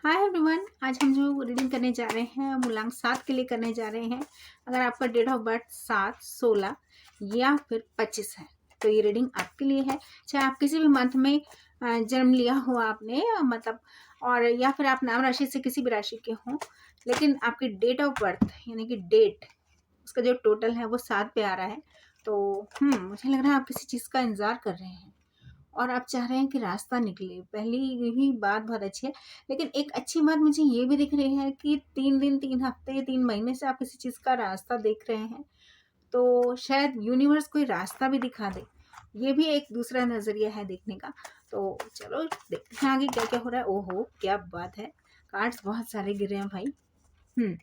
Hi everyone, आज हम जो रीडिंग करने जा रहे हैं मूलांक 7 के लिए करने जा रहे हैं। अगर आपका डेट ऑफ बर्थ 7, 16 या फिर 25 है तो ये रीडिंग आपके लिए है। चाहे आप किसी भी मंथ में जन्म लिया हो आपने, मतलब, और या फिर आप नाम राशि से किसी भी राशि के हों, लेकिन आपकी डेट ऑफ बर्थ यानी कि डेट, उसका जो टोटल है वो 7 पे आ रहा है। तो मुझे लग रहा है आप किसी चीज़ का इंतज़ार कर रहे हैं और आप चाह रहे हैं कि रास्ता निकले। पहली ही बात बहुत अच्छी है, लेकिन एक अच्छी बात मुझे ये भी दिख रही है कि 3 दिन, 3 हफ्ते, 3 महीने से आप किसी चीज़ का रास्ता देख रहे हैं, तो शायद यूनिवर्स कोई रास्ता भी दिखा दे। ये भी एक दूसरा नज़रिया है देखने का। तो चलो देखते हैं आगे क्या-क्या हो रहा है। ओहो! क्या बात है! कार्ड्स बहुत सारे गिरे हैं भाई। हुँ।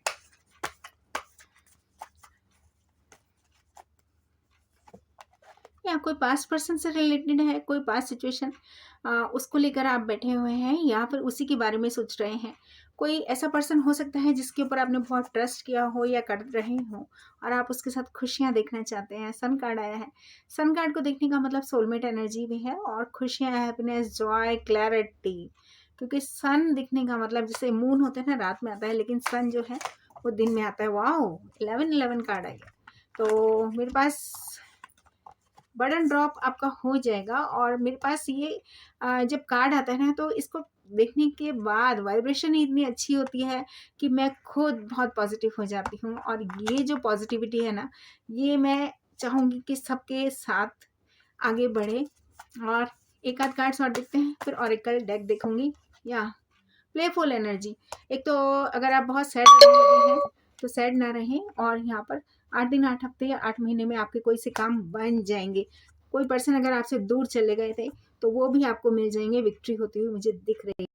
या कोई पास्ट पर्सन से रिलेटेड है, कोई पास्ट सिचुएशन उसको लेकर आप बैठे हुए हैं या फिर उसी के बारे में सोच रहे हैं। कोई ऐसा पर्सन हो सकता है जिसके ऊपर आपने बहुत ट्रस्ट किया हो या कर रहे हो और आप उसके साथ खुशियाँ देखना चाहते हैं। सन कार्ड आया है। सन कार्ड को देखने का मतलब सोलमेट एनर्जी भी है और खुशियाँ, हैप्पीनेस, जॉय, क्लैरिटी। क्योंकि सन दिखने का मतलब, जैसे मून होता है ना रात में आता है, लेकिन सन जो है वो दिन में आता है। वाओ! 11-11 कार्ड आ गया। तो मेरे पास बटन ड्रॉप आपका हो जाएगा और मेरे पास ये जब कार्ड आता है ना तो इसको देखने के बाद वाइब्रेशन ही इतनी अच्छी होती है कि मैं खुद बहुत पॉजिटिव हो जाती हूँ। और ये जो पॉजिटिविटी है ना, ये मैं चाहूँगी कि सबके साथ आगे बढ़े। और एक आध कार्ड्स और देखते हैं, फिर ओरेकल डेक देखूंगी। या प्लेफुल एनर्जी। एक तो अगर आप बहुत सैड रहने लगे हैं तो सैड ना रहें, और यहाँ पर 8 दिन, 8 हफ्ते या 8 महीने में आपके कोई से काम बन जाएंगे। कोई पर्सन अगर आपसे दूर चले गए थे तो वो भी आपको मिल जाएंगे, विक्ट्री होती हुई मुझे दिख रही है।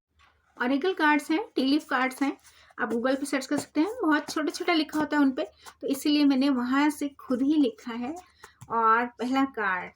ऑरेकल कार्ड्स हैं, टी लीफ कार्ड्स हैं। आप गूगल पे सर्च कर सकते हैं, बहुत छोटा छोटा लिखा होता है उन पे, तो इसीलिए मैंने वहाँ से खुद ही लिखा है। और पहला कार्ड,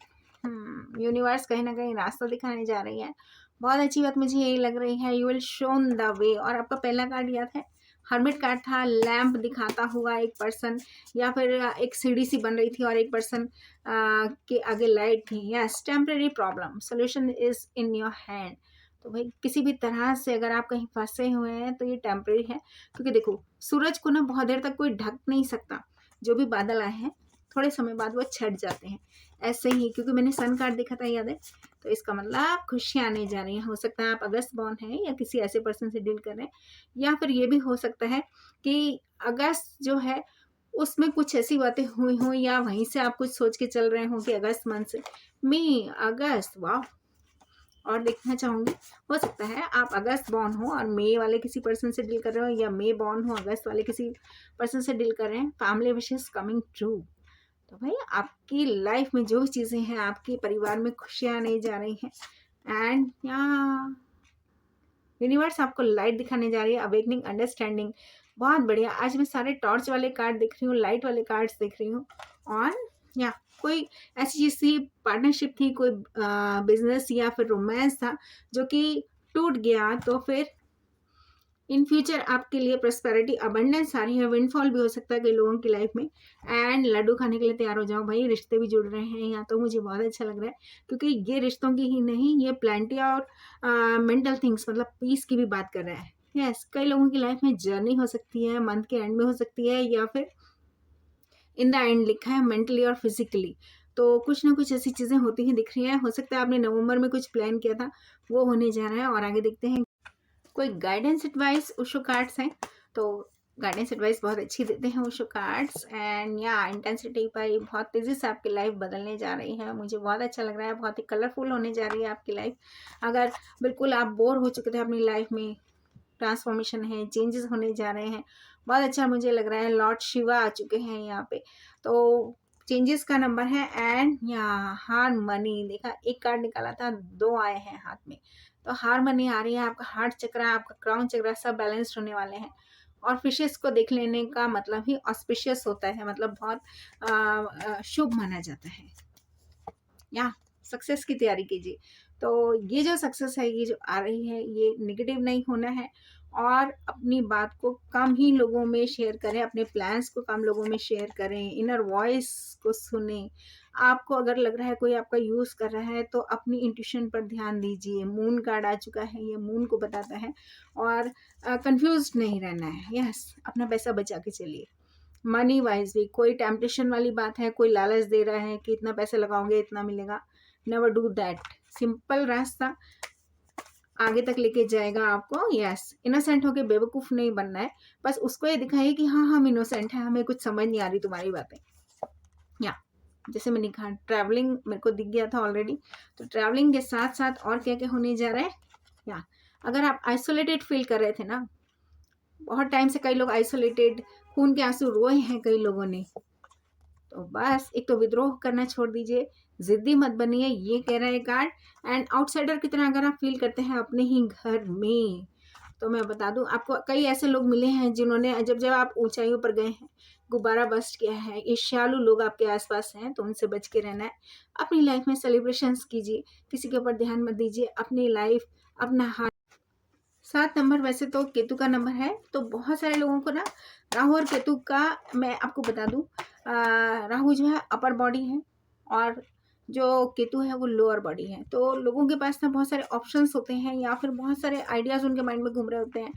यूनिवर्स कहीं ना कहीं रास्ता दिखाने जा रही है। बहुत अच्छी बात मुझे यही लग रही है, you will shown the way. और आपका पहला कार्ड याद है, हर्मिट कार्ड था। लैंप दिखाता हुआ एक पर्सन, या फिर एक सीढ़ी सी बन रही थी और एक पर्सन के आगे लाइट थी। Yes, temporary problem, solution is in your hand. तो भाई किसी भी तरह से अगर आप कहीं फंसे हुए हैं तो ये टेम्परेरी है। क्योंकि देखो, सूरज को ना बहुत देर तक कोई ढक नहीं सकता। जो भी बादल आए हैं थोड़े समय बाद वो छट जाते हैं। ऐसे ही, क्योंकि मैंने सन कार्ड देखा था याद है, तो इसका मतलब खुशियाँ आने जा रही हैं। हो सकता है आप अगस्त बॉर्न हैं या किसी ऐसे पर्सन से डील कर रहे हैं, या फिर ये भी हो सकता है कि अगस्त जो है उसमें कुछ ऐसी बातें हुई हों, या वहीं से आप कुछ सोच के चल रहे हों कि अगस्त मंथ से मई, अगस्त, वाह। और देखना चाहूँगी, हो सकता है आप अगस्त बॉर्न हो और मई वाले किसी पर्सन से डील कर रहे हो, या मई बॉर्न हो अगस्त वाले किसी पर्सन से डील कर रहे हैं। Family wishes coming true. तो भाई आपकी लाइफ में जो भी चीज़ें हैं, आपके परिवार में खुशियाँ आने जा रही हैं। एंड यहाँ यूनिवर्स आपको लाइट दिखाने जा रही है, अवेकनिंग, अंडरस्टैंडिंग। बहुत बढ़िया। आज मैं सारे टॉर्च वाले कार्ड देख रही हूँ, लाइट वाले कार्ड्स देख रही हूँ। और या कोई ऐसी चीज़ थी, पार्टनरशिप थी, कोई बिजनेस या फिर रोमांस था जो कि टूट गया, तो फिर इन फ्यूचर आपके लिए प्रॉस्पेरिटी, अबंडेंस आ रही है। विंडफॉल भी हो सकता है कई लोगों की लाइफ में। एंड लड्डू खाने के लिए तैयार हो जाओ भाई, रिश्ते भी जुड़ रहे हैं यहाँ। तो मुझे बहुत अच्छा लग रहा है, क्योंकि ये रिश्तों की ही नहीं, ये प्लानिटी और मेंटल थिंग्स, मतलब पीस की भी बात कर रहा है। यस, कई लोगों की लाइफ में जर्नी हो सकती है, मंथ के एंड में हो सकती है, या फिर इन द एंड लिखा है मेंटली और फिजिकली। तो कुछ ना कुछ ऐसी चीज़ें होती ही दिख रही हैं। हो सकता है आपने नवंबर में कुछ प्लान किया था, वो होने जा रहा है। और आगे देखते हैं, कोई गाइडेंस एडवाइस ओशो कार्ड्स हैं, तो गाइडेंस एडवाइस बहुत अच्छी देते हैं ओशो कार्ड्स। एंड या इंटेंसिटी पर बहुत तेज़ी से आपकी लाइफ बदलने जा रही है। मुझे बहुत अच्छा लग रहा है, बहुत ही कलरफुल होने जा रही है आपकी लाइफ। अगर बिल्कुल आप बोर हो चुके थे अपनी लाइफ में, ट्रांसफॉर्मेशन है, चेंजेस होने जा रहे हैं। बहुत अच्छा मुझे लग रहा है, लॉर्ड शिवा आ चुके हैं यहाँ पे। तो चेंजेस का नंबर है। एंड यहाँ हारमनी देखा, एक कार्ड निकाला था, दो आए हैं हाथ में। तो हारमनी आ रही है, आपका हार्ट चक्र, आपका क्राउन चक्र सब बैलेंस्ड होने वाले हैं। और फिशेस को देख लेने का मतलब ही ऑस्पिशियस होता है, मतलब बहुत शुभ माना जाता है। या सक्सेस की तैयारी कीजिए। तो ये जो सक्सेस है, ये जो आ रही है, ये नेगेटिव नहीं होना है। और अपनी बात को कम ही लोगों में शेयर करें, अपने प्लान्स को कम लोगों में शेयर करें, इनर वॉइस को सुने। आपको अगर लग रहा है कोई आपका यूज़ कर रहा है तो अपनी इंट्यूशन पर ध्यान दीजिए। मून कार्ड आ चुका है, ये मून को बताता है। और कंफ्यूज्ड नहीं रहना है। यस, अपना पैसा बचा के चलिए। मनी वाइज भी कोई टेम्पटेशन वाली बात है, कोई लालच दे रहा है कि इतना पैसा लगाओगे इतना मिलेगा, नेवर डू दैट। सिंपल रास्ता आगे तक लेके जाएगा आपको। यस, इनोसेंट होके बेवकूफ़ नहीं बनना है, बस उसको ये दिखाइए कि हाँ हम इनोसेंट हैं, हमें कुछ समझ नहीं आ रही तुम्हारी बातें। या जैसे मैंने कहा ट्रैवलिंग मेरे को दिख गया था ऑलरेडी, तो ट्रैवलिंग के साथ साथ और क्या क्या होने जा रहा है। या अगर आप आइसोलेटेड फील कर रहे थे ना, बहुत टाइम से कई लोग आइसोलेटेड, खून के आंसू रोए हैं कई लोगों ने, तो बस एक तो विद्रोह करना छोड़ दीजिए, जिद्दी मत बनिए, ये कह रहा है कार्ड। एंड आउटसाइडर की तरह अगर आप फील करते हैं अपने ही घर में, तो मैं बता दूं आपको कई ऐसे लोग मिले हैं जिन्होंने जब जब आप ऊंचाइयों पर गए हैं गुब्बारा बस्ट किया है। ईर्ष्यालु लोग आपके आसपास हैं, तो उनसे बच के रहना है। अपनी लाइफ में सेलिब्रेशंस कीजिए, किसी के ऊपर ध्यान मत दीजिए, अपनी लाइफ अपना हाथ। 7 नंबर वैसे तो केतु का नंबर है, तो बहुत सारे लोगों को ना राहु और केतु का, मैं आपको बता दूं, राहु जो है अपर बॉडी है और जो केतु है वो लोअर बॉडी है। तो लोगों के पास ना बहुत सारे ऑप्शंस होते हैं या फिर बहुत सारे आइडियाज़ उनके माइंड में घूम रहे होते हैं,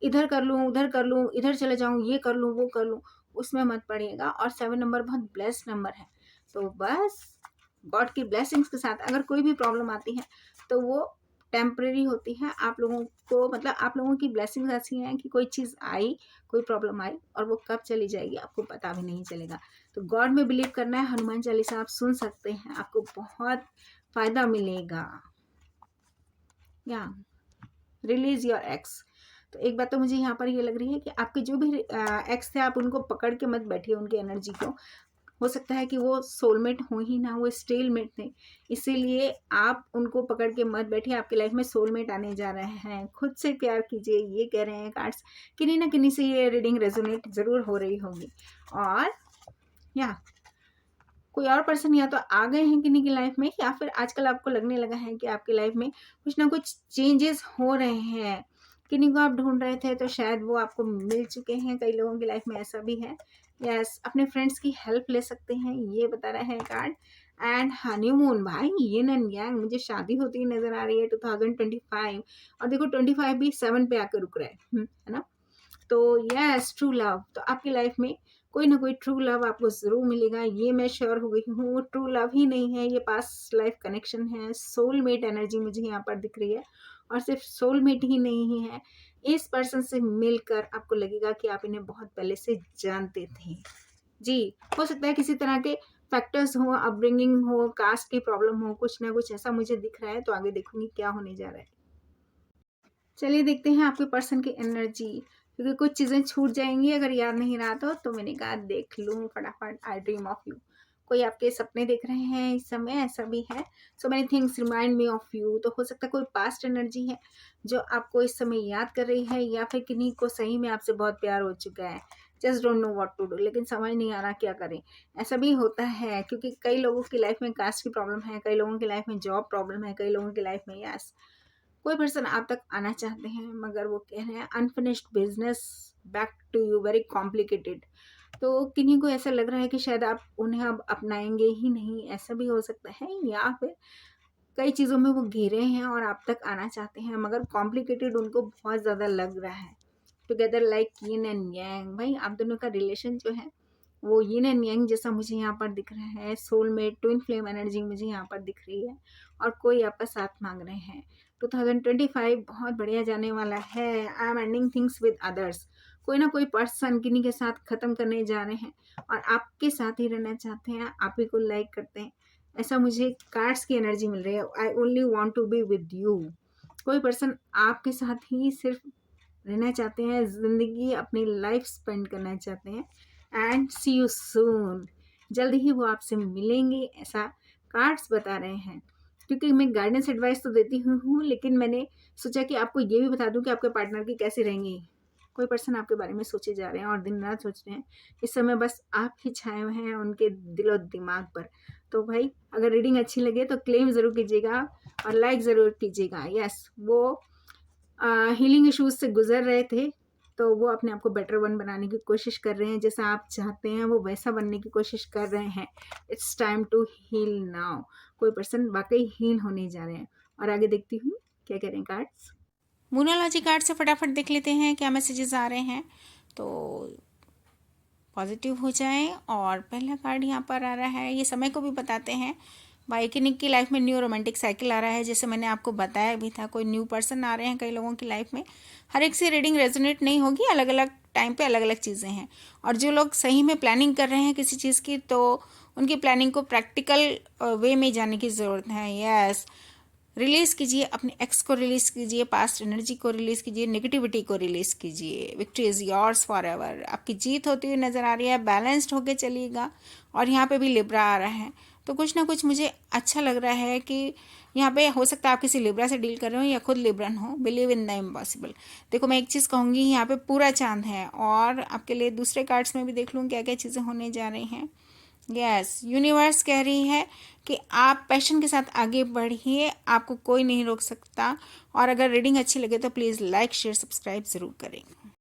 इधर कर लूँ उधर कर लूँ, इधर चले जाऊँ, ये कर लूँ वो कर लूँ, उसमें मत पड़िएगा। और 7 नंबर बहुत ब्लेस्ड नंबर है, तो बस गॉड की ब्लेसिंग्स के साथ अगर कोई भी प्रॉब्लम आती है तो वो टेम्परेरी होती है। आप लोगों को मतलब आप लोगों की ब्लेसिंग्स ऐसी हैं कि कोई चीज़ आई, कोई प्रॉब्लम आई और वो कब चली जाएगी आपको पता भी नहीं चलेगा। तो गॉड में बिलीव करना है। हनुमान चालीसा आप सुन सकते हैं, आपको बहुत फ़ायदा मिलेगा। या रिलीज योर एक्स। तो एक बात तो मुझे यहाँ पर ये लग रही है कि आपके जो भी एक्स थे आप उनको पकड़ के मत बैठिए, उनकी एनर्जी को। हो सकता है कि वो सोलमेट हो ही ना, वो स्टेलमेट थे, इसीलिए आप उनको पकड़ के मत बैठिए। आपकी लाइफ में सोलमेट आने जा रहे हैं। खुद से प्यार कीजिए, ये कह रहे हैं कार्ड्स। किन्हीं ना किन्हीं से ये रीडिंग रेजोनेट ज़रूर हो रही होगी। और या कोई और पर्सन या तो आ गए हैं किन्हीं की लाइफ में, या फिर आजकल आपको लगने लगा है कि आपकी लाइफ में कुछ ना कुछ चेंजेस हो रहे हैं। किन्हीं को आप ढूंढ रहे थे तो शायद वो आपको मिल चुके हैं। कई लोगों की लाइफ में ऐसा भी है। यस, अपने फ्रेंड्स की हेल्प ले सकते हैं, ये बता रहा है कार्ड। एंड हनीमून भाई, ये नन यांग, मुझे शादी होती नजर आ रही है 2025। और देखो 25 भी 7 पे आकर रुक रहा है ना। तो यस, ट्रू लव, तो आपकी लाइफ में कोई ना कोई ट्रू लव आपको ज़रूर मिलेगा, ये मैं श्योर हो गई हूँ। ट्रू लव ही नहीं है, ये पास्ट लाइफ कनेक्शन है, सोलमेट एनर्जी मुझे यहाँ पर दिख रही है। और सिर्फ सोलमेट ही नहीं है, इस पर्सन से मिलकर आपको लगेगा कि आप इन्हें बहुत पहले से जानते थे। जी, हो सकता है किसी तरह के फैक्टर्स हो, अपब्रिंगिंग हो, कास्ट की प्रॉब्लम हो, कुछ ना कुछ ऐसा मुझे दिख रहा है। तो आगे देखूंगी क्या होने जा रहा है। चलिए देखते हैं आपके पर्सन की एनर्जी, क्योंकि कुछ चीज़ें छूट जाएंगी अगर याद नहीं रहा तो मैंने कहा देख लूँ फटाफट। आई ड्रीम ऑफ यू, कोई आपके सपने देख रहे हैं इस समय, ऐसा भी है। So many things remind me of you, तो हो सकता है कोई पास्ट एनर्जी है जो आपको इस समय याद कर रही है, या फिर किन्हीं को सही में आपसे बहुत प्यार हो चुका है, just don't know what to do, लेकिन समझ नहीं आ रहा क्या करें। ऐसा भी होता है क्योंकि कई लोगों की लाइफ में कास्ट की प्रॉब्लम है, कई लोगों की लाइफ में जॉब प्रॉब्लम है, कई लोगों की लाइफ में यस कोई पर्सन आप तक आना चाहते हैं, मगर वो कह रहे हैं unfinished business back to you, very complicated. तो किन्हीं को ऐसा लग रहा है कि शायद आप उन्हें अब अपनाएंगे ही नहीं, ऐसा भी हो सकता है। या फिर कई चीज़ों में वो घिरे हैं और आप तक आना चाहते हैं, मगर कॉम्प्लिकेटेड उनको बहुत ज़्यादा लग रहा है। Together like yin and yang, भाई आप दोनों का रिलेशन जो है वो यिन एंड यांग जैसा मुझे यहाँ पर दिख रहा है। सोलमेट ट्विन फ्लेम एनर्जी मुझे यहाँ पर दिख रही है, और कोई आपका साथ मांग रहे हैं। 2025 बहुत बढ़िया जाने वाला है। I am ending things with others, कोई ना कोई पर्सन किन्हीं के साथ ख़त्म करने जा रहे हैं और आपके साथ ही रहना चाहते हैं, आप ही को लाइक करते हैं, ऐसा मुझे कार्ड्स की एनर्जी मिल रही है। I only want to be with you, कोई पर्सन आपके साथ ही सिर्फ रहना चाहते हैं, ज़िंदगी अपनी लाइफ स्पेंड करना चाहते हैं। एंड सी यू सून, जल्द ही वो आपसे मिलेंगे, ऐसा कार्ड्स बता रहे हैं। क्योंकि मैं गाइडेंस एडवाइस तो देती हूँ, लेकिन मैंने सोचा कि आपको ये भी बता दूँ कि आपके पार्टनर की कैसी रहेंगी। कोई पर्सन आपके बारे में सोचे जा रहे हैं और दिन रात सोच रहे हैं, इस समय बस आप ही छाए हुए हैं उनके दिल और दिमाग पर। तो भाई अगर रीडिंग अच्छी लगे तो क्लेम ज़रूर कीजिएगा और लाइक ज़रूर कीजिएगा। यस, वो हीलिंग इश्यूज से गुजर रहे थे, तो वो अपने आप को बेटर वन बनाने की कोशिश कर रहे हैं, जैसा आप चाहते हैं वो वैसा बनने की कोशिश कर रहे हैं। It's time to heal now. कोई पर्सन वाकई हील होने जा रहे हैं। और आगे देखती हूँ क्या कह रहे हैं कार्ड्स। मूनोलॉजी कार्ड से फटाफट देख लेते हैं क्या मैसेजेस आ रहे हैं, तो पॉजिटिव हो जाए। और पहला कार्ड यहाँ पर आ रहा है, ये समय को भी बताते हैं। बाइकनिक की लाइफ में न्यू रोमांटिक साइकिल आ रहा है, जैसे मैंने आपको बताया भी था। कोई न्यू पर्सन आ रहे हैं कई लोगों की लाइफ में। हर एक से रीडिंग रेजोनेट नहीं होगी, अलग अलग टाइम पे अलग अलग चीज़ें हैं। और जो लोग सही में प्लानिंग कर रहे हैं किसी चीज़ की, तो उनकी प्लानिंग को प्रैक्टिकल वे में जाने की ज़रूरत है। यस, रिलीज़ कीजिए अपने एक्स को, रिलीज़ कीजिए पास्ट एनर्जी को, रिलीज़ कीजिए नेगेटिविटी को, रिलीज़ कीजिए। Victory is yours for ever. आपकी जीत होती हुई नज़र आ रही है। बैलेंस्ड होके चलिएगा। और यहाँ पे भी लिब्रा आ रहा है, तो कुछ ना कुछ मुझे अच्छा लग रहा है कि यहाँ पे हो सकता है आप किसी लिब्रा से डील कर रहे हो या खुद लिब्रन हो। Believe in the impossible. देखो मैं एक चीज़ कहूँगी, यहाँ पे पूरा चांद है। और आपके लिए दूसरे कार्ड्स में भी देख लूँ क्या क्या चीज़ें होने जा रही हैं। यस, यूनिवर्स कह रही है कि आप पैशन के साथ आगे बढ़िए, आपको कोई नहीं रोक सकता। और अगर रीडिंग अच्छी लगे तो प्लीज़ लाइक शेयर सब्सक्राइब ज़रूर करें।